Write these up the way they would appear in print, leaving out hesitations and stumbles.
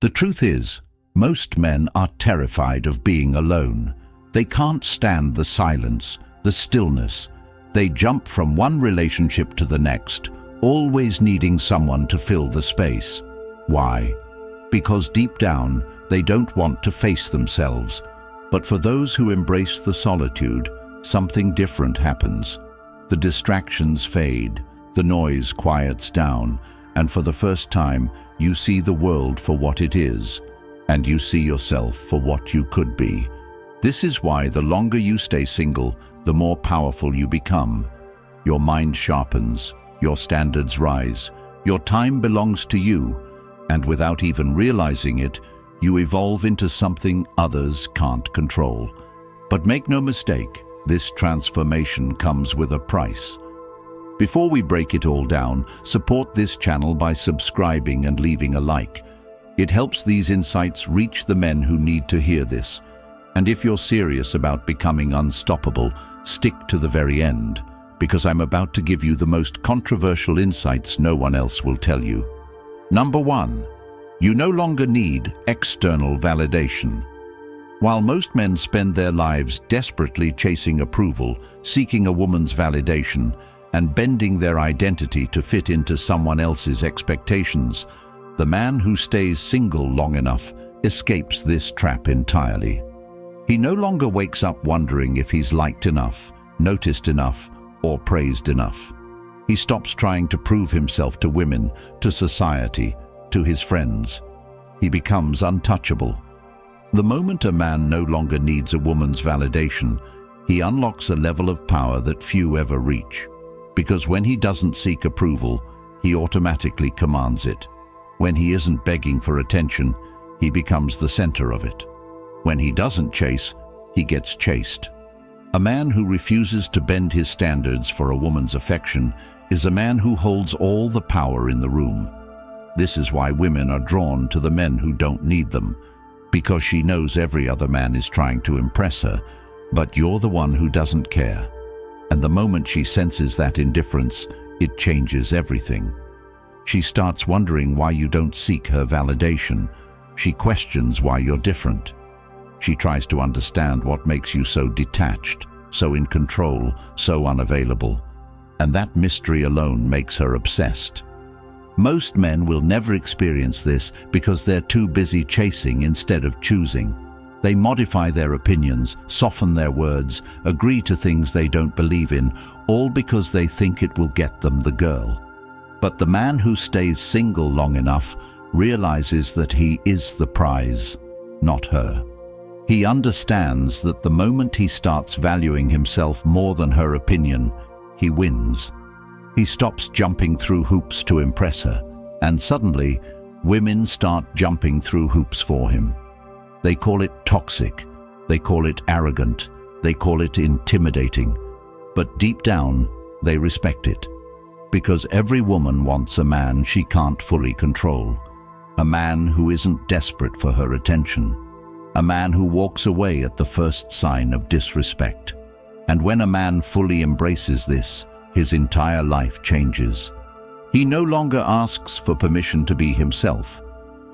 The truth is, most men are terrified of being alone. They can't stand the silence, the stillness. They jump from one relationship to the next, always needing someone to fill the space. Why? Because deep down, they don't want to face themselves. But for those who embrace the solitude, something different happens. The distractions fade, the noise quiets down, and for the first time, you see the world for what it is, and you see yourself for what you could be. This is why the longer you stay single, the more powerful you become. Your mind sharpens, your standards rise, your time belongs to you, and without even realizing it, you evolve into something others can't control. But make no mistake, this transformation comes with a price. Before we break it all down, support this channel by subscribing and leaving a like. It helps these insights reach the men who need to hear this. And if you're serious about becoming unstoppable, stick to the very end, because I'm about to give you the most controversial insights no one else will tell you. Number 1. You no longer need external validation. While most men spend their lives desperately chasing approval, seeking a woman's validation, and bending their identity to fit into someone else's expectations, the man who stays single long enough escapes this trap entirely. He no longer wakes up wondering if he's liked enough, noticed enough, or praised enough. He stops trying to prove himself to women, to society, to his friends. He becomes untouchable. The moment a man no longer needs a woman's validation, he unlocks a level of power that few ever reach. Because when he doesn't seek approval, he automatically commands it. When he isn't begging for attention, he becomes the center of it. When he doesn't chase, he gets chased. A man who refuses to bend his standards for a woman's affection is a man who holds all the power in the room. This is why women are drawn to the men who don't need them, because she knows every other man is trying to impress her, but you're the one who doesn't care. And the moment she senses that indifference, it changes everything. She starts wondering why you don't seek her validation. She questions why you're different. She tries to understand what makes you so detached, so in control, so unavailable. And that mystery alone makes her obsessed. Most men will never experience this because they're too busy chasing instead of choosing. They modify their opinions, soften their words, agree to things they don't believe in, all because they think it will get them the girl. But the man who stays single long enough realizes that he is the prize, not her. He understands that the moment he starts valuing himself more than her opinion, he wins. He stops jumping through hoops to impress her, and suddenly, women start jumping through hoops for him. They call it toxic, they call it arrogant, they call it intimidating. But deep down, they respect it. Because every woman wants a man she can't fully control. A man who isn't desperate for her attention. A man who walks away at the first sign of disrespect. And when a man fully embraces this, his entire life changes. He no longer asks for permission to be himself.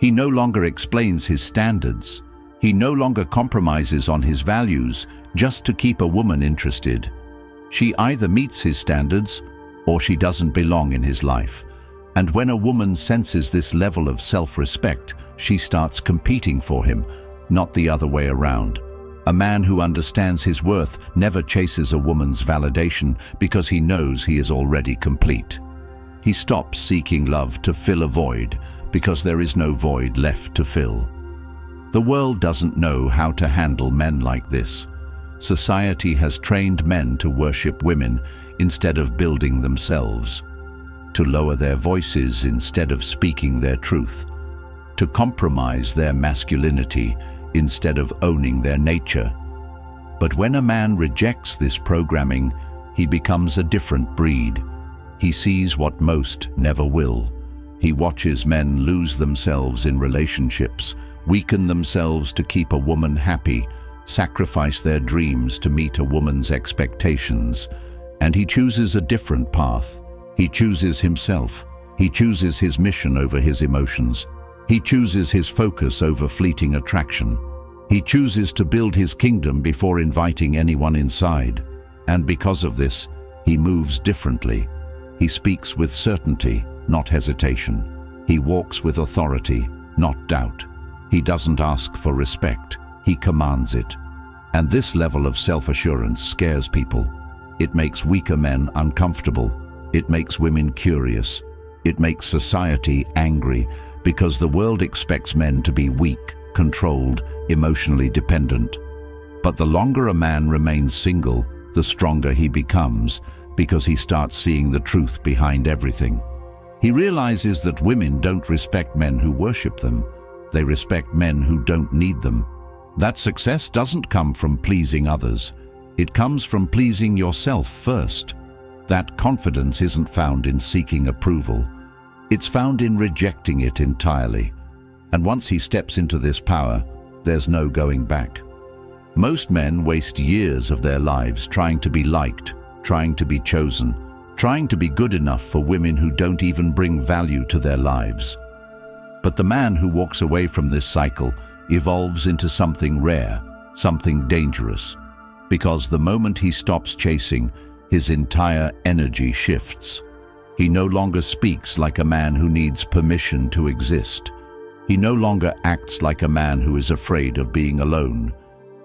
He no longer explains his standards. He no longer compromises on his values just to keep a woman interested. She either meets his standards or she doesn't belong in his life. And when a woman senses this level of self-respect, she starts competing for him, not the other way around. A man who understands his worth never chases a woman's validation because he knows he is already complete. He stops seeking love to fill a void because there is no void left to fill. The world doesn't know how to handle men like this. Society has trained men to worship women instead of building themselves, to lower their voices instead of speaking their truth, to compromise their masculinity instead of owning their nature. But when a man rejects this programming, he becomes a different breed. He sees what most never will. He watches men lose themselves in relationships, weaken themselves to keep a woman happy, sacrifice their dreams to meet a woman's expectations, and he chooses a different path. He chooses himself. He chooses his mission over his emotions. He chooses his focus over fleeting attraction. He chooses to build his kingdom before inviting anyone inside. And because of this, he moves differently. He speaks with certainty, not hesitation. He walks with authority, not doubt. He doesn't ask for respect, he commands it. And this level of self-assurance scares people. It makes weaker men uncomfortable. It makes women curious. It makes society angry because the world expects men to be weak, controlled, emotionally dependent. But the longer a man remains single, the stronger he becomes because he starts seeing the truth behind everything. He realizes that women don't respect men who worship them. They respect men who don't need them. That success doesn't come from pleasing others. It comes from pleasing yourself first. That confidence isn't found in seeking approval. It's found in rejecting it entirely. And once he steps into this power, there's no going back. Most men waste years of their lives trying to be liked, trying to be chosen, trying to be good enough for women who don't even bring value to their lives. But the man who walks away from this cycle evolves into something rare, something dangerous, because the moment he stops chasing, his entire energy shifts. He no longer speaks like a man who needs permission to exist. He no longer acts like a man who is afraid of being alone.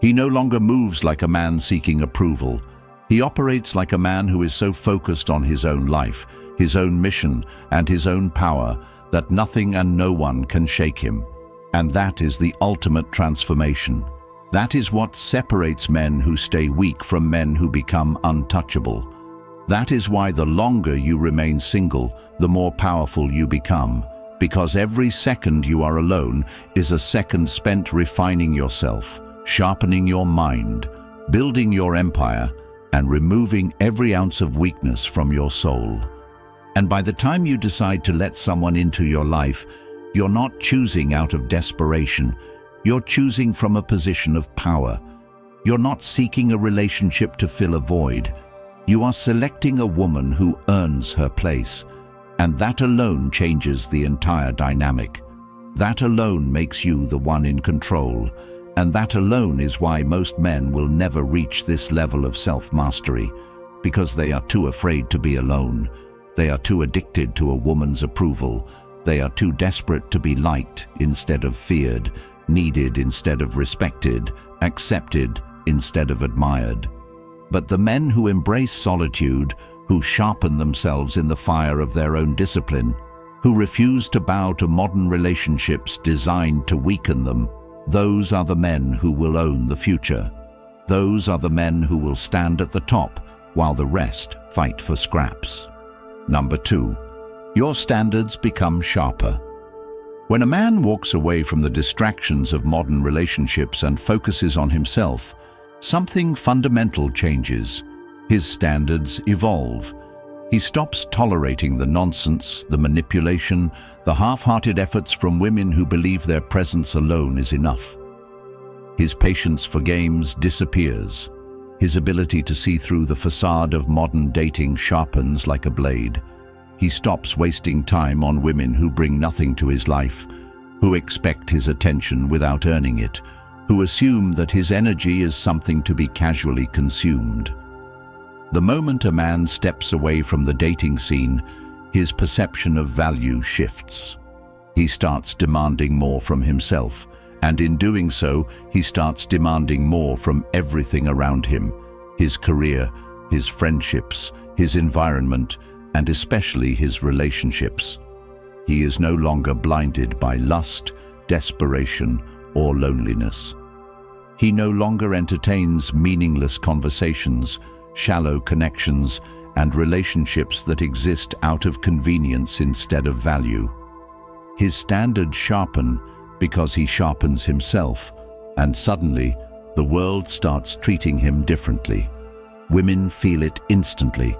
He no longer moves like a man seeking approval. He operates like a man who is so focused on his own life, his own mission, and his own power that nothing and no one can shake him. And that is the ultimate transformation. That is what separates men who stay weak from men who become untouchable. That is why the longer you remain single, the more powerful you become, because every second you are alone is a second spent refining yourself, sharpening your mind, building your empire, and removing every ounce of weakness from your soul. And by the time you decide to let someone into your life, you're not choosing out of desperation. You're choosing from a position of power. You're not seeking a relationship to fill a void. You are selecting a woman who earns her place. And that alone changes the entire dynamic. That alone makes you the one in control. And that alone is why most men will never reach this level of self-mastery, because they are too afraid to be alone. They are too addicted to a woman's approval. They are too desperate to be liked instead of feared, needed instead of respected, accepted instead of admired. But the men who embrace solitude, who sharpen themselves in the fire of their own discipline, who refuse to bow to modern relationships designed to weaken them, those are the men who will own the future. Those are the men who will stand at the top while the rest fight for scraps. Number 2, your standards become sharper. When a man walks away from the distractions of modern relationships and focuses on himself, something fundamental changes. His standards evolve. He stops tolerating the nonsense, the manipulation, the half-hearted efforts from women who believe their presence alone is enough. His patience for games disappears. His ability to see through the facade of modern dating sharpens like a blade. He stops wasting time on women who bring nothing to his life, who expect his attention without earning it, who assume that his energy is something to be casually consumed. The moment a man steps away from the dating scene, his perception of value shifts. He starts demanding more from himself, and in doing so, he starts demanding more from everything around him: his career, his friendships, his environment, and especially his relationships. He is no longer blinded by lust, desperation, or loneliness. He no longer entertains meaningless conversations, shallow connections, and relationships that exist out of convenience instead of value. His standards sharpen because he sharpens himself, and suddenly the world starts treating him differently. Women feel it instantly.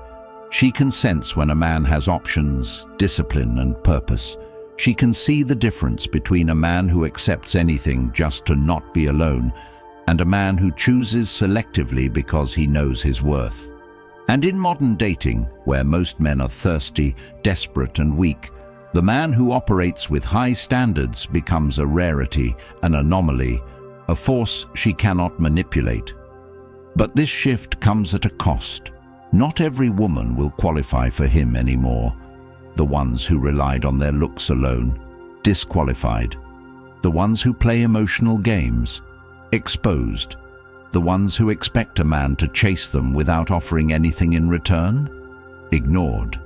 She can sense when a man has options, discipline, and purpose. She can see the difference between a man who accepts anything just to not be alone and a man who chooses selectively because he knows his worth. And in modern dating, where most men are thirsty, desperate, and weak, The man who operates with high standards becomes a rarity, an anomaly, a force she cannot manipulate. But this shift comes at a cost. Not every woman will qualify for him anymore. The ones who relied on their looks alone, disqualified. The ones who play emotional games, exposed. The ones who expect a man to chase them without offering anything in return, ignored.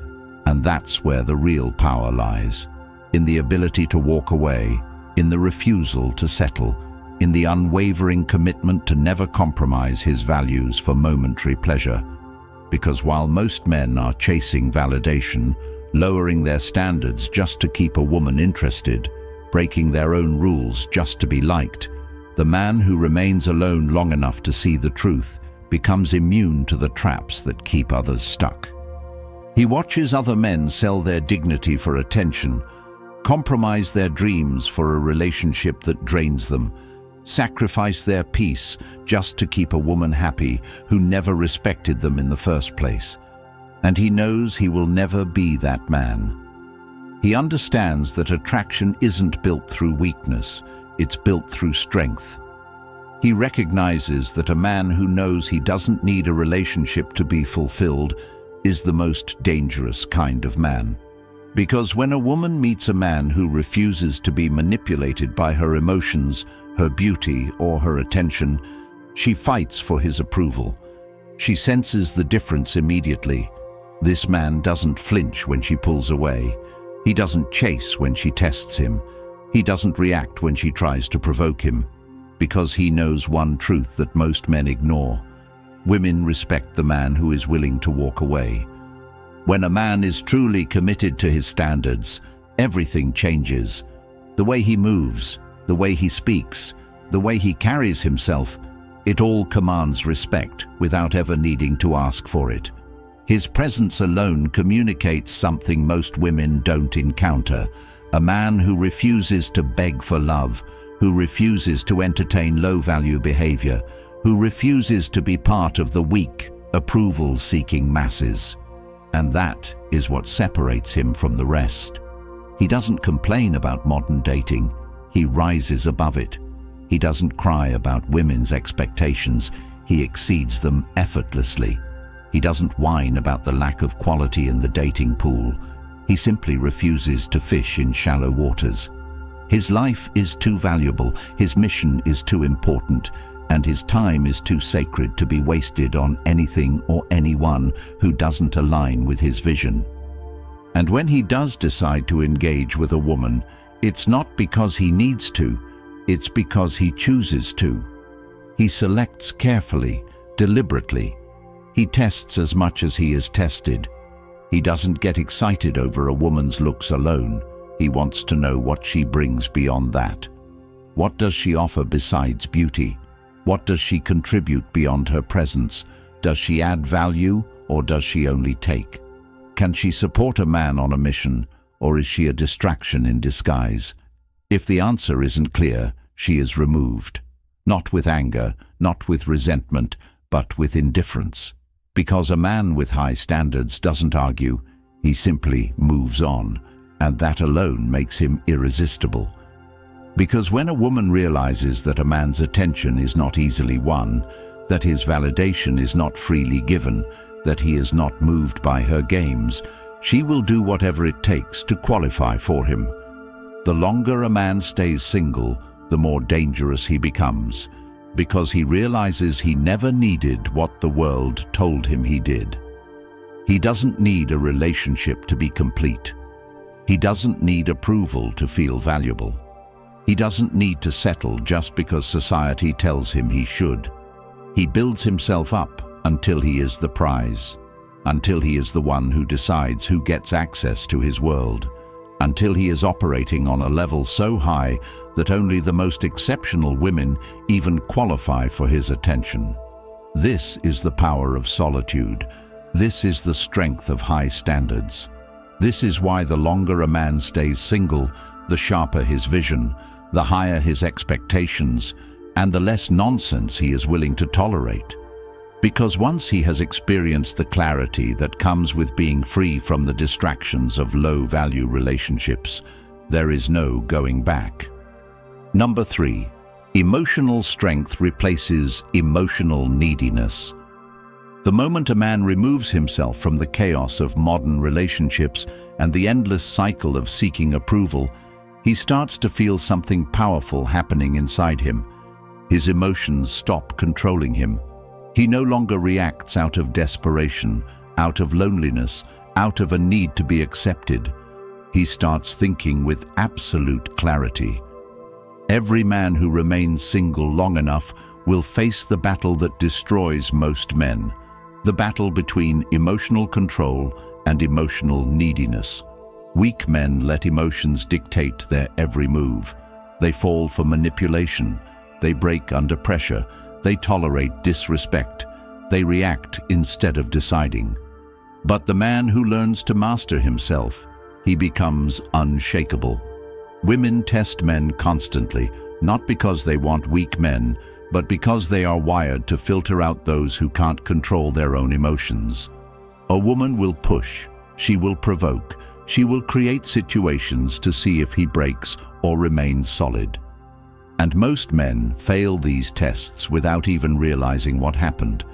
And that's where the real power lies, in the ability to walk away, in the refusal to settle, in the unwavering commitment to never compromise his values for momentary pleasure. Because while most men are chasing validation, lowering their standards just to keep a woman interested, breaking their own rules just to be liked, the man who remains alone long enough to see the truth becomes immune to the traps that keep others stuck. He watches other men sell their dignity for attention, compromise their dreams for a relationship that drains them, sacrifice their peace just to keep a woman happy who never respected them in the first place. And he knows he will never be that man. He understands that attraction isn't built through weakness, it's built through strength. He recognizes that a man who knows he doesn't need a relationship to be fulfilled is the most dangerous kind of man. Because when a woman meets a man who refuses to be manipulated by her emotions, her beauty, or her attention, she fights for his approval. She senses the difference immediately. This man doesn't flinch when she pulls away. He doesn't chase when she tests him. He doesn't react when she tries to provoke him. Because he knows one truth that most men ignore. Women respect the man who is willing to walk away. When a man is truly committed to his standards, everything changes. The way he moves, the way he speaks, the way he carries himself, it all commands respect without ever needing to ask for it. His presence alone communicates something most women don't encounter. A man who refuses to beg for love, who refuses to entertain low-value behavior, who refuses to be part of the weak, approval-seeking masses. And that is what separates him from the rest. He doesn't complain about modern dating. He rises above it. He doesn't cry about women's expectations. He exceeds them effortlessly. He doesn't whine about the lack of quality in the dating pool. He simply refuses to fish in shallow waters. His life is too valuable, his mission is too important, and his time is too sacred to be wasted on anything or anyone who doesn't align with his vision. And when he does decide to engage with a woman, it's not because he needs to, it's because he chooses to. He selects carefully, deliberately. He tests as much as he is tested. He doesn't get excited over a woman's looks alone. He wants to know what she brings beyond that. What does she offer besides beauty? What does she contribute beyond her presence? Does she add value, or does she only take? Can she support a man on a mission, or is she a distraction in disguise? If the answer isn't clear, she is removed. Not with anger, not with resentment, but with indifference. Because a man with high standards doesn't argue, he simply moves on, and that alone makes him irresistible. Because when a woman realizes that a man's attention is not easily won, that his validation is not freely given, that he is not moved by her games, she will do whatever it takes to qualify for him. The longer a man stays single, the more dangerous he becomes, because he realizes he never needed what the world told him he did. He doesn't need a relationship to be complete. He doesn't need approval to feel valuable. He doesn't need to settle just because society tells him he should. He builds himself up until he is the prize, until he is the one who decides who gets access to his world, until he is operating on a level so high that only the most exceptional women even qualify for his attention. This is the power of solitude. This is the strength of high standards. This is why the longer a man stays single, the sharper his vision, the higher his expectations, and the less nonsense he is willing to tolerate. Because once he has experienced the clarity that comes with being free from the distractions of low-value relationships, there is no going back. Number 3. Emotional strength replaces emotional neediness. The moment a man removes himself from the chaos of modern relationships and the endless cycle of seeking approval, he starts to feel something powerful happening inside him. His emotions stop controlling him. He no longer reacts out of desperation, out of loneliness, out of a need to be accepted. He starts thinking with absolute clarity. Every man who remains single long enough will face the battle that destroys most men, the battle between emotional control and emotional neediness. Weak men let emotions dictate their every move. They fall for manipulation. They break under pressure. They tolerate disrespect. They react instead of deciding. But the man who learns to master himself, he becomes unshakable. Women test men constantly, not because they want weak men, but because they are wired to filter out those who can't control their own emotions. A woman will push. She will provoke. She will create situations to see if he breaks or remains solid. And most men fail these tests without even realizing what happened.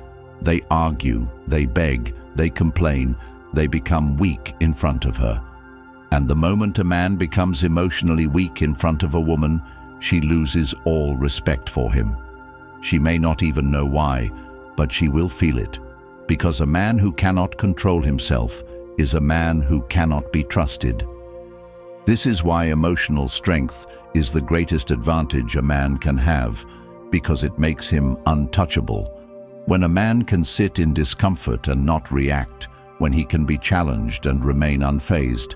They argue, they beg, they complain, they become weak in front of her. And the moment a man becomes emotionally weak in front of a woman, she loses all respect for him. She may not even know why, but she will feel it, because a man who cannot control himself is a man who cannot be trusted. This is why emotional strength is the greatest advantage a man can have, because it makes him untouchable. When a man can sit in discomfort and not react, when he can be challenged and remain unfazed,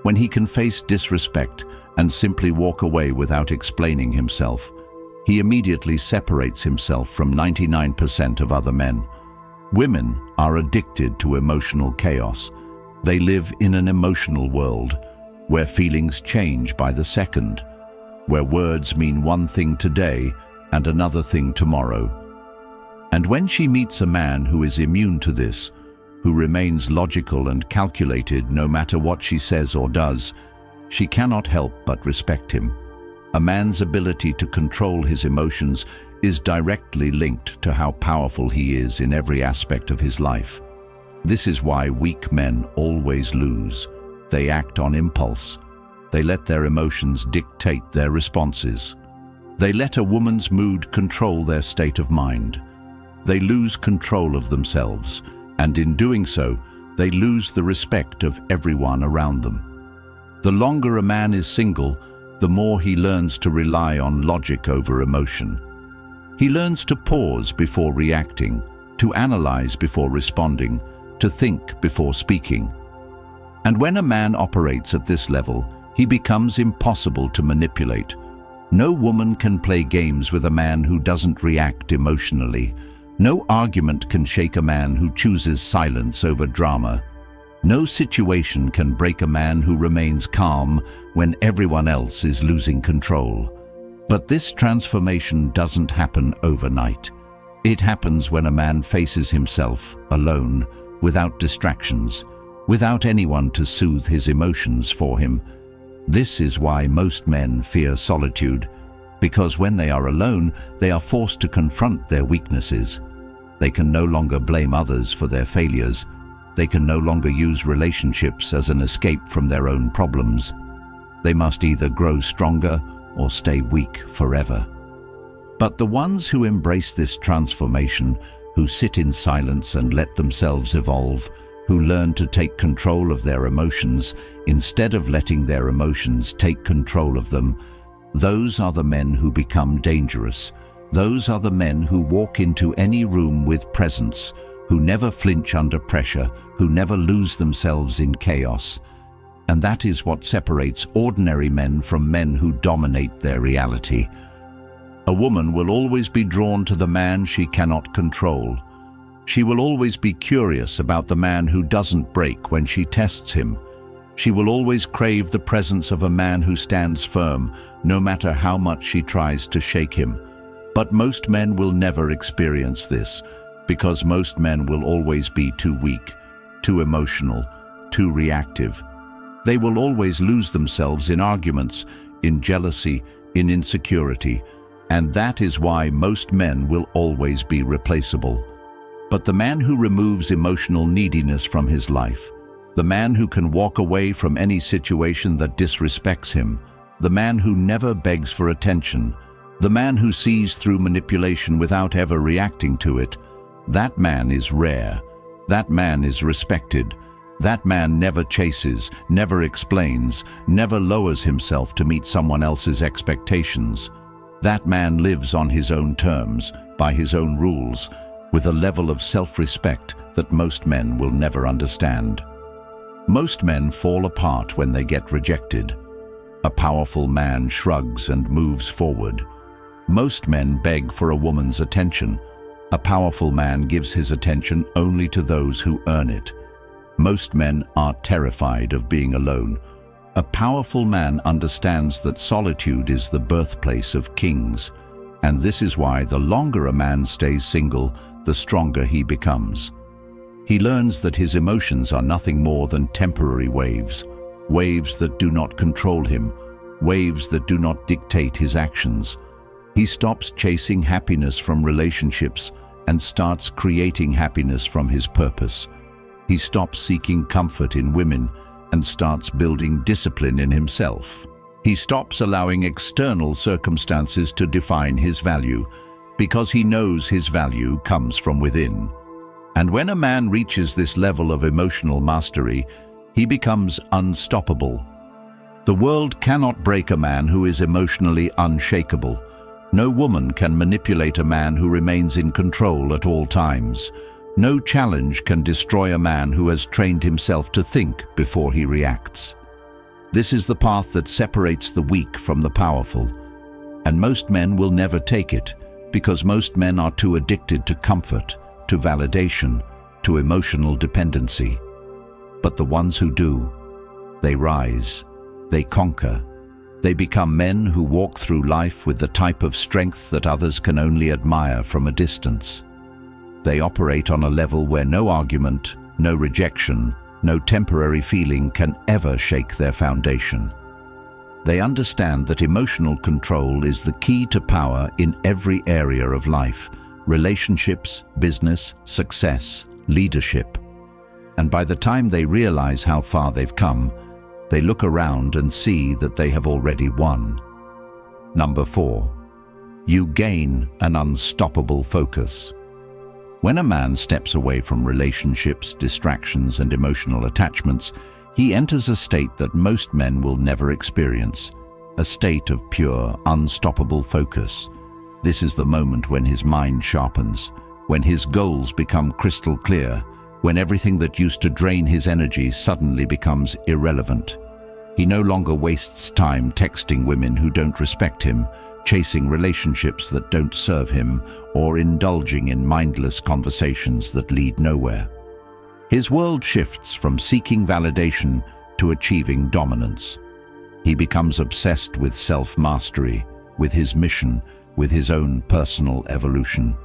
when he can face disrespect and simply walk away without explaining himself, he immediately separates himself from 99% of other men. Women are addicted to emotional chaos. They live in an emotional world where feelings change by the second, where words mean one thing today and another thing tomorrow. And when she meets a man who is immune to this, who remains logical and calculated no matter what she says or does, she cannot help but respect him. A man's ability to control his emotions is directly linked to how powerful he is in every aspect of his life. This is why weak men always lose. They act on impulse. They let their emotions dictate their responses. They let a woman's mood control their state of mind. They lose control of themselves, and in doing so, they lose the respect of everyone around them. The longer a man is single, the more he learns to rely on logic over emotion. He learns to pause before reacting, to analyze before responding, to think before speaking. And when a man operates at this level, he becomes impossible to manipulate. No woman can play games with a man who doesn't react emotionally. No argument can shake a man who chooses silence over drama. No situation can break a man who remains calm when everyone else is losing control. But this transformation doesn't happen overnight. It happens when a man faces himself alone, without distractions, without anyone to soothe his emotions for him. This is why most men fear solitude, because when they are alone, they are forced to confront their weaknesses. They can no longer blame others for their failures. They can no longer use relationships as an escape from their own problems. They must either grow stronger or stay weak forever. But the ones who embrace this transformation, who sit in silence and let themselves evolve, who learn to take control of their emotions instead of letting their emotions take control of them, those are the men who become dangerous. Those are the men who walk into any room with presence, who never flinch under pressure, who never lose themselves in chaos. And that is what separates ordinary men from men who dominate their reality. A woman will always be drawn to the man she cannot control. She will always be curious about the man who doesn't break when she tests him. She will always crave the presence of a man who stands firm, no matter how much she tries to shake him. But most men will never experience this. because most men will always be too weak, too emotional, too reactive. They will always lose themselves in arguments, in jealousy, in insecurity, and that is why most men will always be replaceable. But the man who removes emotional neediness from his life, the man who can walk away from any situation that disrespects him, the man who never begs for attention, the man who sees through manipulation without ever reacting to it, that man is rare. That man is respected. That man never chases, never explains, never lowers himself to meet someone else's expectations. That man lives on his own terms, by his own rules, with a level of self-respect that most men will never understand. Most men fall apart when they get rejected. A powerful man shrugs and moves forward. Most men beg for a woman's attention. A powerful man gives his attention only to those who earn it. Most men are terrified of being alone. A powerful man understands that solitude is the birthplace of kings, and this is why the longer a man stays single, the stronger he becomes. He learns that his emotions are nothing more than temporary waves, waves that do not control him, waves that do not dictate his actions. He stops chasing happiness from relationships and starts creating happiness from his purpose. He stops seeking comfort in women and starts building discipline in himself. He stops allowing external circumstances to define his value, because he knows his value comes from within. And when a man reaches this level of emotional mastery, he becomes unstoppable. The world cannot break a man who is emotionally unshakable. No woman can manipulate a man who remains in control at all times. No challenge can destroy a man who has trained himself to think before he reacts. This is the path that separates the weak from the powerful. And most men will never take it, because most men are too addicted to comfort, to validation, to emotional dependency. But the ones who do, they rise, they conquer. They become men who walk through life with the type of strength that others can only admire from a distance. They operate on a level where no argument, no rejection, no temporary feeling can ever shake their foundation. They understand that emotional control is the key to power in every area of life: relationships, business, success, leadership. And by the time they realize how far they've come, they look around and see that they have already won. Number 4. You gain an unstoppable focus. When a man steps away from relationships, distractions, and emotional attachments, he enters a state that most men will never experience, a state of pure, unstoppable focus. This is the moment when his mind sharpens, when his goals become crystal clear, when everything that used to drain his energy suddenly becomes irrelevant. He no longer wastes time texting women who don't respect him, chasing relationships that don't serve him, or indulging in mindless conversations that lead nowhere. His world shifts from seeking validation to achieving dominance. He becomes obsessed with self-mastery, with his mission, with his own personal evolution.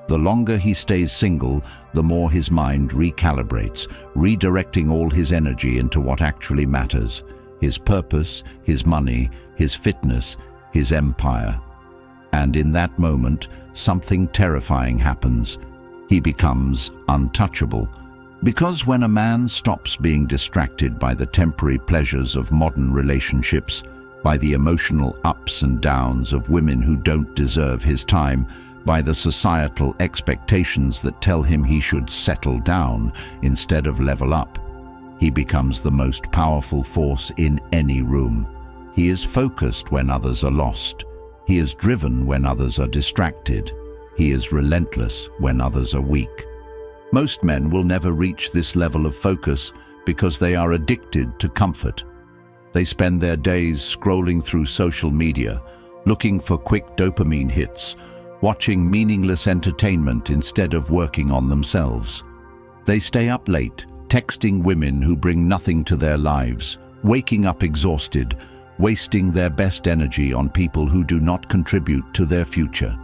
The longer he stays single, the more his mind recalibrates, redirecting all his energy into what actually matters: his purpose, his money, his fitness, his empire. And in that moment, something terrifying happens. He becomes untouchable. Because when a man stops being distracted by the temporary pleasures of modern relationships, by the emotional ups and downs of women who don't deserve his time, by the societal expectations that tell him he should settle down instead of level up, he becomes the most powerful force in any room. He is focused when others are lost. He is driven when others are distracted. He is relentless when others are weak. Most men will never reach this level of focus because they are addicted to comfort. They spend their days scrolling through social media, looking for quick dopamine hits, watching meaningless entertainment instead of working on themselves. They stay up late, texting women who bring nothing to their lives, waking up exhausted, wasting their best energy on people who do not contribute to their future.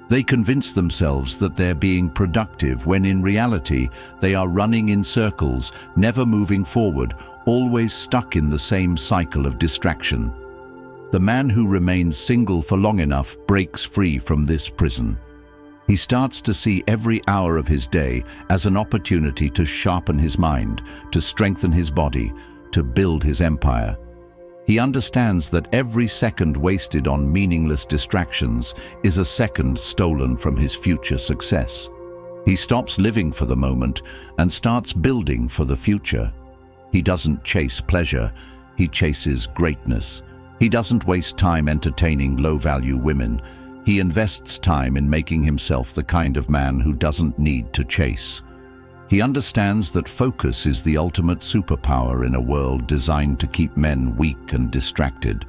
They convince themselves that they're being productive when in reality they are running in circles, never moving forward, always stuck in the same cycle of distraction. The man who remains single for long enough breaks free from this prison. He starts to see every hour of his day as an opportunity to sharpen his mind, to strengthen his body, to build his empire. He understands that every second wasted on meaningless distractions is a second stolen from his future success. He stops living for the moment and starts building for the future. He doesn't chase pleasure, he chases greatness. He doesn't waste time entertaining low-value women. He invests time in making himself the kind of man who doesn't need to chase. He understands that focus is the ultimate superpower in a world designed to keep men weak and distracted.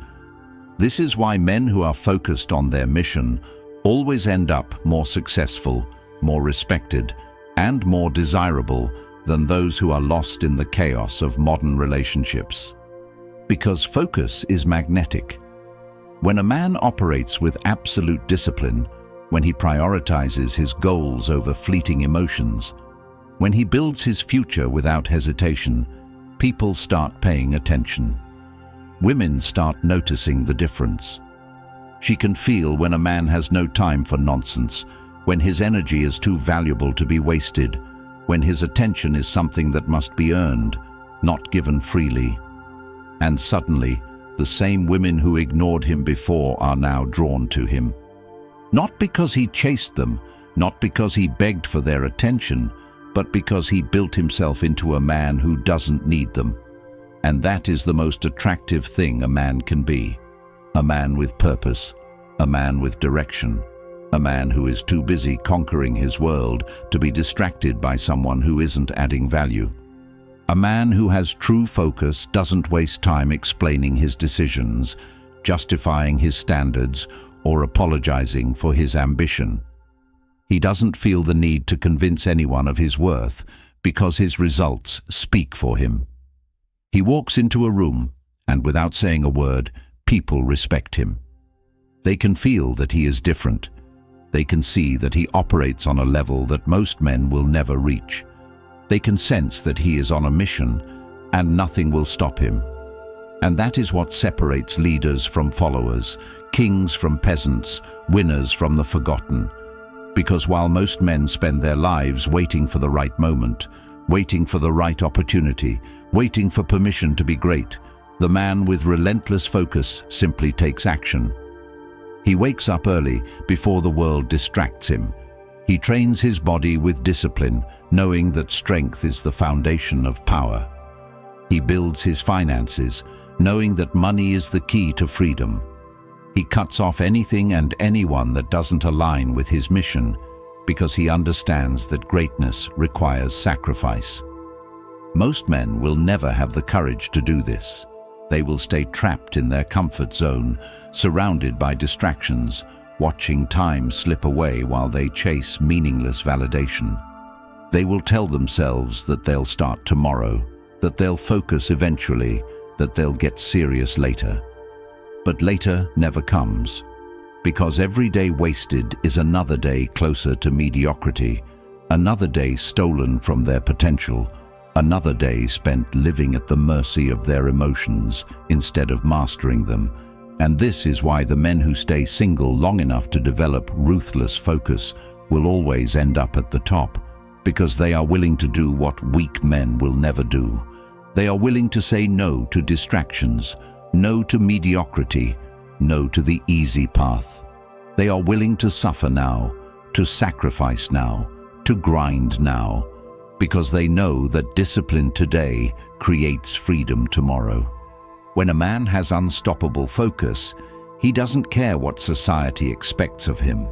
This is why men who are focused on their mission always end up more successful, more respected, and more desirable than those who are lost in the chaos of modern relationships. Because focus is magnetic. When a man operates with absolute discipline, when he prioritizes his goals over fleeting emotions, when he builds his future without hesitation, people start paying attention. Women start noticing the difference. She can feel when a man has no time for nonsense, when his energy is too valuable to be wasted, when his attention is something that must be earned, not given freely. And suddenly, the same women who ignored him before are now drawn to him. Not because he chased them, not because he begged for their attention, but because he built himself into a man who doesn't need them. And that is the most attractive thing a man can be. A man with purpose, a man with direction, a man who is too busy conquering his world to be distracted by someone who isn't adding value. A man who has true focus doesn't waste time explaining his decisions, justifying his standards, or apologizing for his ambition. He doesn't feel the need to convince anyone of his worth because his results speak for him. He walks into a room, and without saying a word, people respect him. They can feel that he is different. They can see that he operates on a level that most men will never reach. They can sense that he is on a mission, and nothing will stop him. And that is what separates leaders from followers, kings from peasants, winners from the forgotten. Because while most men spend their lives waiting for the right moment, waiting for the right opportunity, waiting for permission to be great, the man with relentless focus simply takes action. He wakes up early before the world distracts him. He trains his body with discipline, knowing that strength is the foundation of power. He builds his finances, knowing that money is the key to freedom. He cuts off anything and anyone that doesn't align with his mission, because he understands that greatness requires sacrifice. Most men will never have the courage to do this. They will stay trapped in their comfort zone, surrounded by distractions, watching time slip away while they chase meaningless validation. They will tell themselves that they'll start tomorrow, that they'll focus eventually, that they'll get serious later. But later never comes, because every day wasted is another day closer to mediocrity, another day stolen from their potential, another day spent living at the mercy of their emotions instead of mastering them. And this is why the men who stay single long enough to develop ruthless focus will always end up at the top, because they are willing to do what weak men will never do. They are willing to say no to distractions, no to mediocrity, no to the easy path. They are willing to suffer now, to sacrifice now, to grind now, because they know that discipline today creates freedom tomorrow. When a man has unstoppable focus, he doesn't care what society expects of him.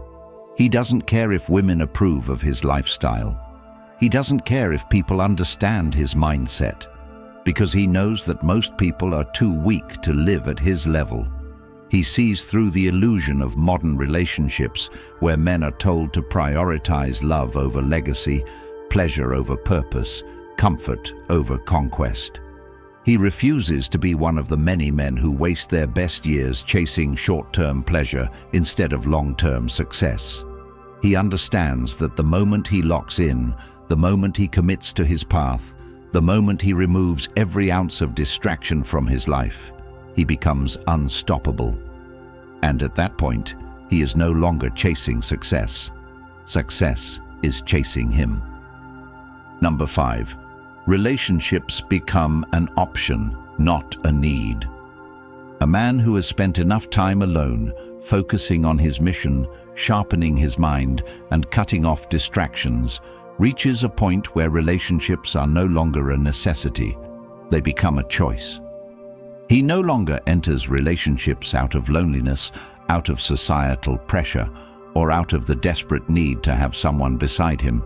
He doesn't care if women approve of his lifestyle. He doesn't care if people understand his mindset, because he knows that most people are too weak to live at his level. He sees through the illusion of modern relationships where men are told to prioritize love over legacy, pleasure over purpose, comfort over conquest. He refuses to be one of the many men who waste their best years chasing short-term pleasure instead of long-term success. He understands that the moment he locks in, the moment he commits to his path, the moment he removes every ounce of distraction from his life, he becomes unstoppable. And at that point, he is no longer chasing success. Success is chasing him. Number 5. Relationships become an option, not a need. A man who has spent enough time alone, focusing on his mission, sharpening his mind, and cutting off distractions, reaches a point where relationships are no longer a necessity. They become a choice. He no longer enters relationships out of loneliness, out of societal pressure, or out of the desperate need to have someone beside him.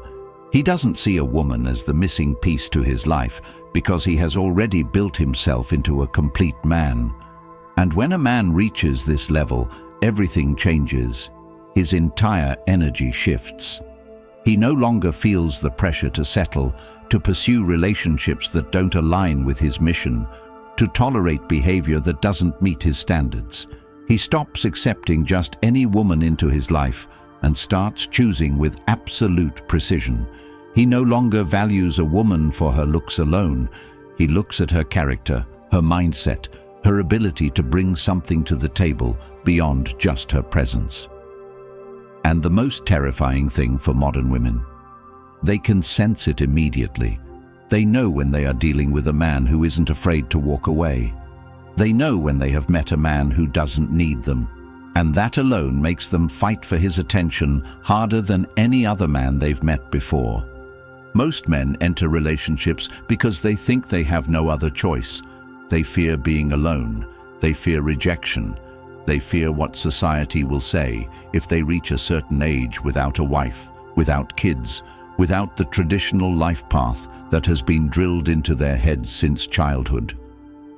He doesn't see a woman as the missing piece to his life because he has already built himself into a complete man. And when a man reaches this level, everything changes. His entire energy shifts. He no longer feels the pressure to settle, to pursue relationships that don't align with his mission, to tolerate behavior that doesn't meet his standards. He stops accepting just any woman into his life and starts choosing with absolute precision. He no longer values a woman for her looks alone. He looks at her character, her mindset, her ability to bring something to the table beyond just her presence. And the most terrifying thing for modern women, they can sense it immediately. They know when they are dealing with a man who isn't afraid to walk away. They know when they have met a man who doesn't need them. And that alone makes them fight for his attention harder than any other man they've met before. Most men enter relationships because they think they have no other choice. They fear being alone. They fear rejection. They fear what society will say if they reach a certain age without a wife, without kids, without the traditional life path that has been drilled into their heads since childhood.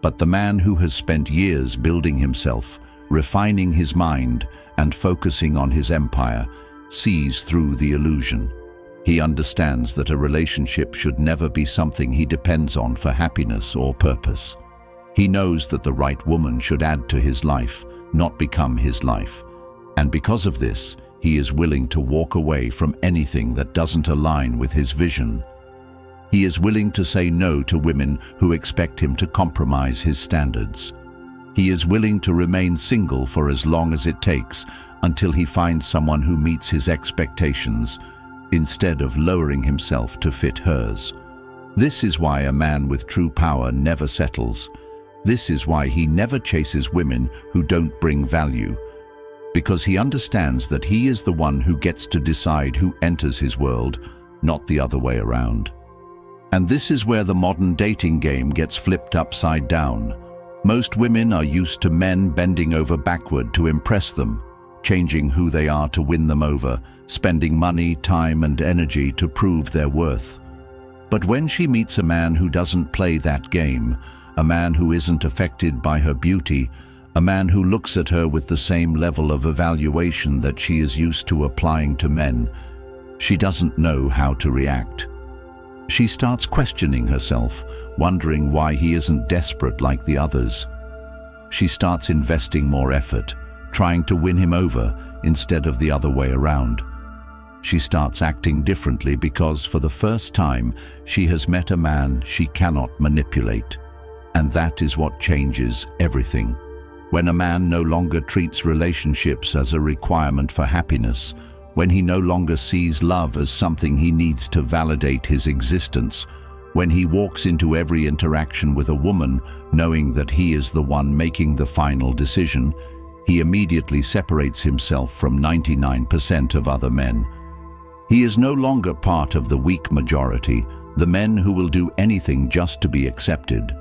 But the man who has spent years building himself, refining his mind, and focusing on his empire, sees through the illusion. He understands that a relationship should never be something he depends on for happiness or purpose. He knows that the right woman should add to his life, not become his life. And because of this, he is willing to walk away from anything that doesn't align with his vision. He is willing to say no to women who expect him to compromise his standards. He is willing to remain single for as long as it takes until he finds someone who meets his expectations, instead of lowering himself to fit hers. This is why a man with true power never settles. This is why he never chases women who don't bring value, because he understands that he is the one who gets to decide who enters his world, not the other way around. And this is where the modern dating game gets flipped upside down. Most women are used to men bending over backward to impress them, changing who they are to win them over, spending money, time, and energy to prove their worth. But when she meets a man who doesn't play that game, a man who isn't affected by her beauty, a man who looks at her with the same level of evaluation that she is used to applying to men, she doesn't know how to react. She starts questioning herself, wondering why he isn't desperate like the others. She starts investing more effort, trying to win him over instead of the other way around. She starts acting differently because for the first time she has met a man she cannot manipulate. And that is what changes everything. When a man no longer treats relationships as a requirement for happiness, when he no longer sees love as something he needs to validate his existence, when he walks into every interaction with a woman knowing that he is the one making the final decision, he immediately separates himself from 99% of other men. He is no longer part of the weak majority, the men who will do anything just to be accepted,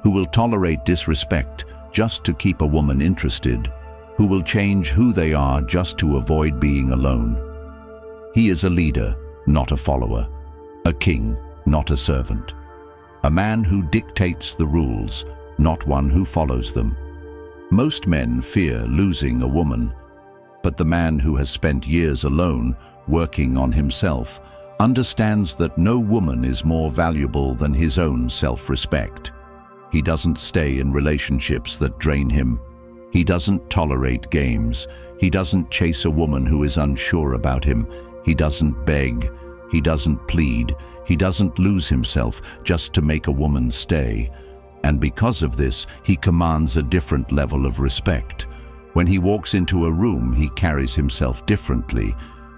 who will tolerate disrespect just to keep a woman interested, who will change who they are just to avoid being alone. He is a leader, not a follower, a king, not a servant, a man who dictates the rules, not one who follows them. Most men fear losing a woman, but the man who has spent years alone working on himself understands that no woman is more valuable than his own self-respect. He doesn't stay in relationships that drain him. He doesn't tolerate games. He doesn't chase a woman who is unsure about him. He doesn't beg. He doesn't plead. He doesn't lose himself just to make a woman stay. And because of this, he commands a different level of respect. When he walks into a room, he carries himself differently.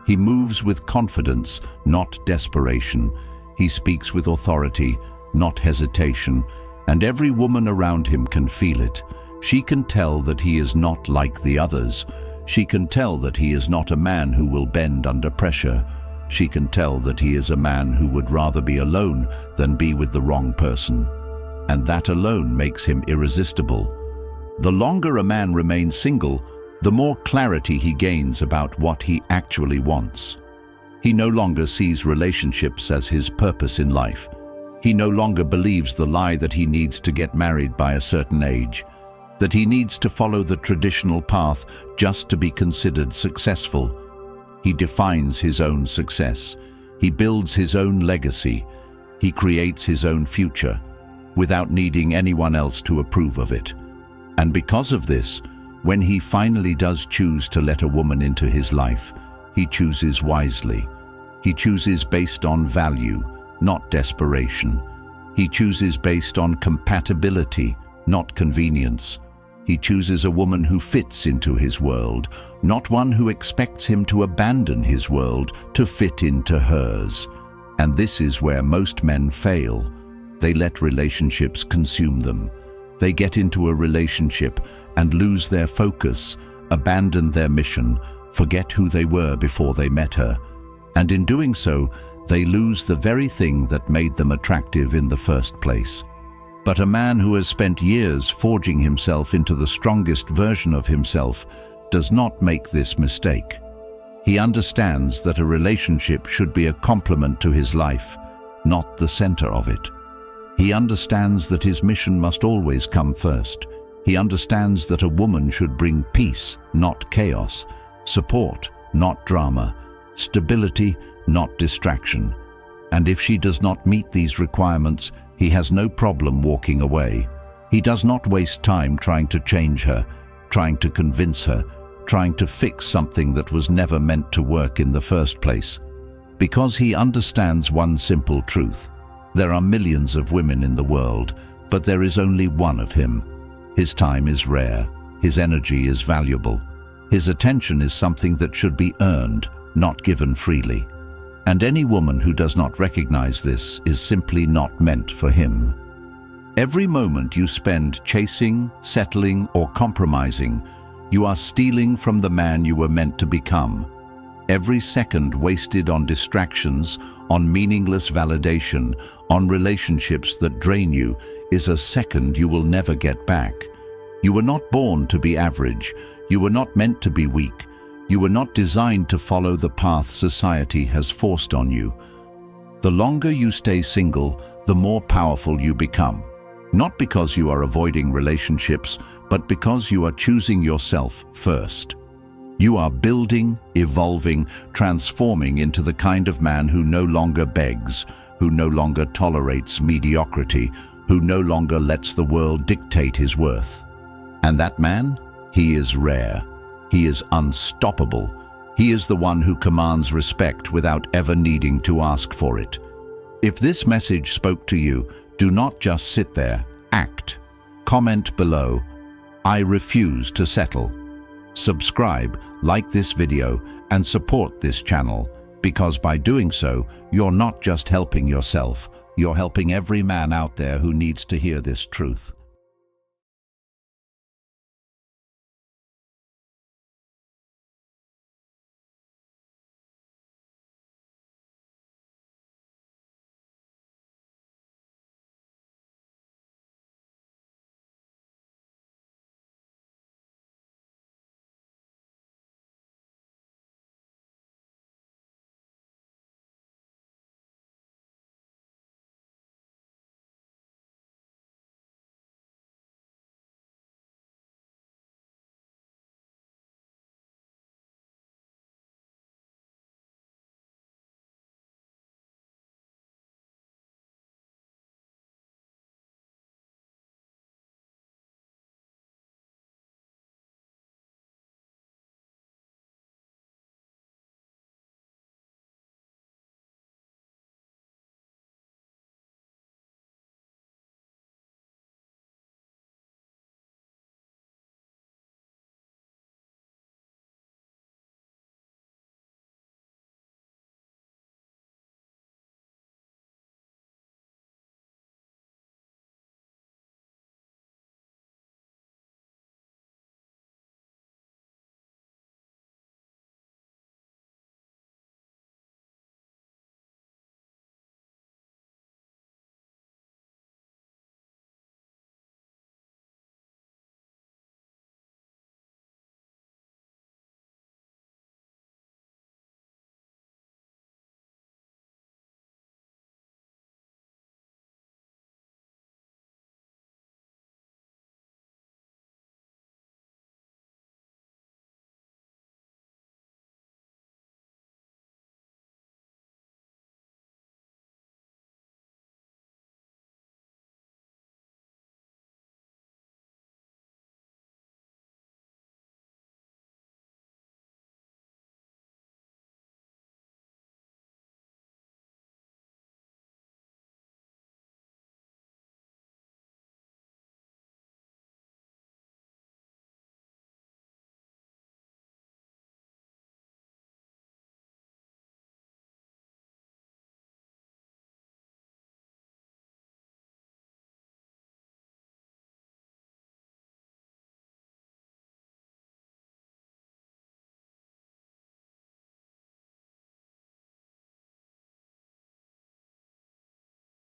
He moves with confidence, not desperation. He speaks with authority, not hesitation. And every woman around him can feel it. She can tell that he is not like the others. She can tell that he is not a man who will bend under pressure. She can tell that he is a man who would rather be alone than be with the wrong person. And that alone makes him irresistible. The longer a man remains single, the more clarity he gains about what he actually wants. He no longer sees relationships as his purpose in life. He no longer believes the lie that he needs to get married by a certain age, that he needs to follow the traditional path just to be considered successful. He defines his own success. He builds his own legacy. He creates his own future without needing anyone else to approve of it. And because of this, when he finally does choose to let a woman into his life, he chooses wisely. He chooses based on value, not desperation. He chooses based on compatibility, not convenience. He chooses a woman who fits into his world, not one who expects him to abandon his world to fit into hers. And this is where most men fail. They let relationships consume them. They get into a relationship and lose their focus, abandon their mission, forget who they were before they met her. And in doing so, they lose the very thing that made them attractive in the first place. But a man who has spent years forging himself into the strongest version of himself does not make this mistake. He understands that a relationship should be a complement to his life, not the center of it. He understands that his mission must always come first. He understands that a woman should bring peace, not chaos, support, not drama, stability, not distraction. And if she does not meet these requirements, he has no problem walking away. He does not waste time trying to change her, trying to convince her, trying to fix something that was never meant to work in the first place. Because he understands one simple truth. There are millions of women in the world, but there is only one of him. His time is rare. His energy is valuable. His attention is something that should be earned, not given freely. And any woman who does not recognize this is simply not meant for him. Every moment you spend chasing, settling, or compromising, you are stealing from the man you were meant to become. Every second wasted on distractions, on meaningless validation, on relationships that drain you, is a second you will never get back. You were not born to be average. You were not meant to be weak. You were not designed to follow the path society has forced on you. The longer you stay single, the more powerful you become. Not because you are avoiding relationships, but because you are choosing yourself first. You are building, evolving, transforming into the kind of man who no longer begs, who no longer tolerates mediocrity, who no longer lets the world dictate his worth. And that man, he is rare. He is unstoppable. He is the one who commands respect without ever needing to ask for it. If this message spoke to you, do not just sit there, act. Comment below, I refuse to settle. Subscribe, like this video, and support this channel, because by doing so, you're not just helping yourself, you're helping every man out there who needs to hear this truth.